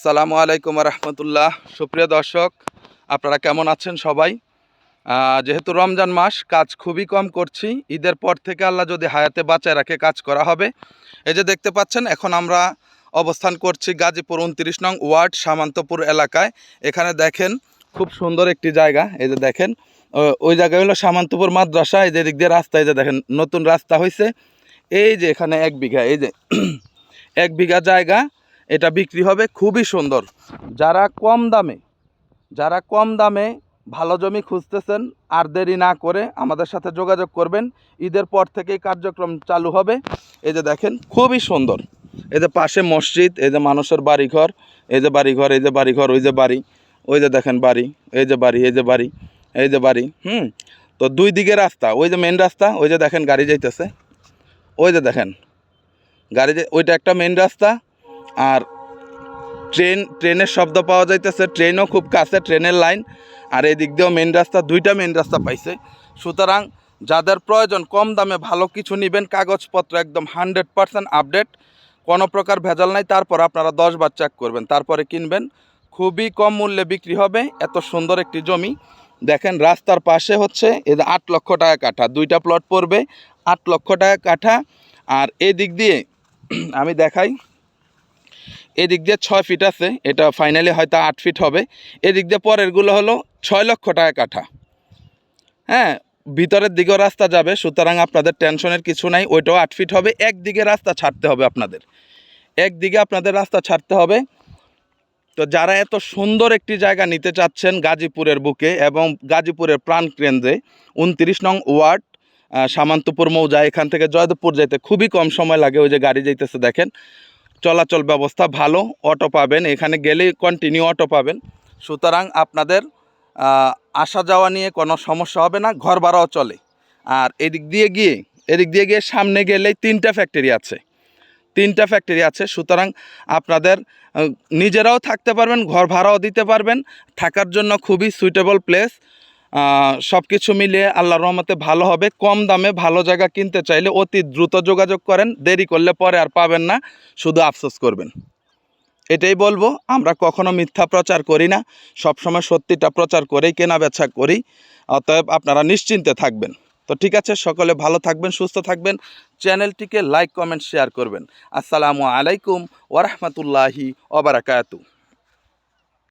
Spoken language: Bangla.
আসসালামু আলাইকুম রহমতুল্লাহ। সুপ্রিয় দর্শক, আপনারা কেমন আছেন সবাই? যেহেতু রমজান মাস, কাজ খুবই কম করছি। ঈদের পর থেকে আল্লাহ যদি হায়াতে বাঁচায় রাখে কাজ করা হবে। এই যে দেখতে পাচ্ছেন, এখন আমরা অবস্থান করছি গাজীপুর 29 নং ওয়ার্ড সামান্তপুর এলাকায়। এখানে দেখেন খুব সুন্দর একটি জায়গা। এই যে দেখেন, ওই জায়গায় হলো সামান্তপুর মাদ্রাসা। এই যে দিক দিয়ে রাস্তা, এই যে দেখেন নতুন রাস্তা হয়েছে। এই যে এখানে 1 বিঘা, এই যে 1 বিঘা জায়গা, এটা বিক্রি হবে। খুবই সুন্দর। যারা কম দামে ভালো জমি খুঁজতেছেন, আর দেরি না করে আমাদের সাথে যোগাযোগ করবেন। ঈদের পর থেকেই কার্যক্রম চালু হবে। এই যে দেখেন খুবই সুন্দর। এই যে পাশে মসজিদ, এই যে মানুষের বাড়িঘর, এই যে বাড়িঘর, এই যে বাড়িঘর, ওই যে বাড়ি, ওই যে দেখেন বাড়ি, এই যে বাড়ি, এই যে বাড়ি, এই যে বাড়ি। তো 2 দিকে রাস্তা, ওই যে মেন রাস্তা, ওই যে দেখেন গাড়ি যাইতেছে, ওই যে দেখেন গাড়ি, ওইটা একটা মেন রাস্তা। আর ট্রেনের শব্দ পাওয়া যাইতেছে, ট্রেনও খুব কাছে, ট্রেনের লাইন। আর এই দিক দিয়েও মেন রাস্তা, 2টা মেন রাস্তা পাইছে। সুতরাং যাদের প্রয়োজন কম দামে ভালো কিছু নেবেন, কাগজপত্র একদম 100% আপডেট, কোনো প্রকার ভেজাল নাই, তারপর আপনারা 10 বার চেক করবেন, তারপরে কিনবেন। খুবই কম মূল্যে বিক্রি হবে। এত সুন্দর একটি জমি দেখেন। রাস্তার পাশে হচ্ছে এই যে 8 লক্ষ টাকা কাঠা, 2টা প্লট পড়বে 8 লক্ষ টাকা কাঠা। আর এই দিক দিয়ে আমি দেখাই, এদিক দিয়ে 6 ফিট আছে, এটা ফাইনালি হয়তো 8 ফিট হবে। এদিক দিয়ে পরেরগুলো হলো 6 লক্ষ টাকা কাঠা। হ্যাঁ, ভিতরের দিকেও রাস্তা যাবে, সুতরাং আপনাদের টেনশনের কিছু নাই। ওইটাও 8 ফিট হবে। একদিকে রাস্তা ছাড়তে হবে আপনাদের, একদিকে আপনাদের রাস্তা ছাড়তে হবে। তো যারা এত সুন্দর একটি জায়গা নিতে চাচ্ছেন গাজীপুরের বুকে এবং গাজীপুরের প্রাণকেন্দ্রে 29 নং ওয়ার্ড সামান্তপুর মৌজা, এখান থেকে জয়দেবপুর যেতে খুবই কম সময় লাগে। ওই যে গাড়ি যাইতেছে দেখেন, চলাচল ব্যবস্থা ভালো, অটো পাবেন, এখানে গেলেই কন্টিনিউ অটো পাবেন। সুতরাং আপনাদের আসা যাওয়া নিয়ে কোনো সমস্যা হবে না, ঘর ভাড়াও চলে। আর এদিক দিয়ে গিয়ে সামনে গেলেই 3টা ফ্যাক্টরি আছে, 3টা ফ্যাক্টরি আছে। সুতরাং আপনাদের নিজেরাও থাকতে পারবেন, ঘর ভাড়াও দিতে পারবেন, থাকার জন্য খুবই সুইটেবল প্লেস। সব কিছু মিলিয়ে আল্লাহর রহমতে ভালো হবে। কম দামে ভালো জায়গা কিনতে চাইলে অতি দ্রুত যোগাযোগ করেন, দেরি করলে পরে আর পাবেন না, শুধু আফসোস করবেন। এটাই বলবো, আমরা কখনো মিথ্যা প্রচার করি না, সবসময় সত্যিটা প্রচার করেই কেনা বেচা করি। অতএব আপনারা নিশ্চিন্তে থাকবেন। তো ঠিক আছে, সকলে ভালো থাকবেন, সুস্থ থাকবেন। চ্যানেলটিকে লাইক, কমেন্ট, শেয়ার করবেন। আসসালামু আলাইকুম ওয়া রাহমাতুল্লাহি ওয়া বারাকাতুহু।